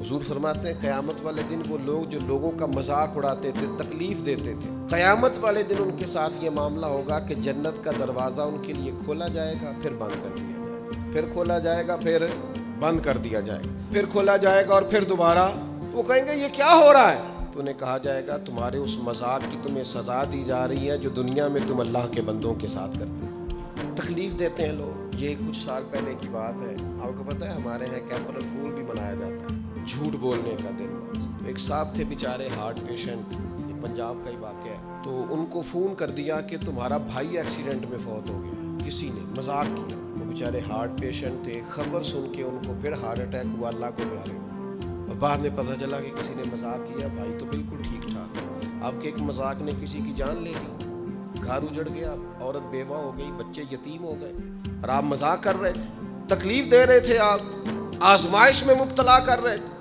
حضور فرماتے ہیں قیامت والے دن وہ لوگ جو لوگوں کا مذاق اڑاتے تھے، تکلیف دیتے تھے، قیامت والے دن ان کے ساتھ یہ معاملہ ہوگا کہ جنت کا دروازہ ان کے لیے کھولا جائے گا، پھر بند کر دیا جائے گا، پھر کھولا جائے گا، پھر بند کر دیا جائے گا، پھر کھولا جائے گا اور پھر دوبارہ۔ وہ کہیں گے یہ کیا ہو رہا ہے؟ تو انہیں کہا جائے گا تمہارے اس مذاق کی تمہیں سزا دی جا رہی ہے جو دنیا میں تم اللہ کے بندوں کے ساتھ کرتے تھے۔ تکلیف دیتے ہیں لوگ۔ یہ کچھ سال پہلے کی بات ہے، آپ کو پتہ ہے ہمارے یہاں اپریل فول بھی منایا جاتا ہے، جھوٹ بولنے کا دن۔ ایک صاحب تھے بیچارے ہارٹ پیشنٹ، یہ پنجاب کا ہی واقعہ ہے، تو ان کو فون کر دیا کہ تمہارا بھائی ایکسیڈنٹ میں فوت ہو گیا، کسی نے مذاق کیا۔ وہ بیچارے ہارٹ پیشنٹ تھے، خبر سن کے ان کو پھر ہارٹ اٹیک ہوا، اللہ کو پیارے ہوا، اور بعد میں پتہ چلا کہ کسی نے مذاق کیا، بھائی تو بالکل ٹھیک ٹھاک ہے، آپ کے ایک مذاق نے کسی کی جان لے لی، گھر اجڑ گیا، عورت بیوہ ہو گئی، بچے یتیم ہو گئے، اور آپ مذاق کر رہے تھے، تکلیف دے رہے تھے، آپ آزمائش میں مبتلا کر رہے تھے۔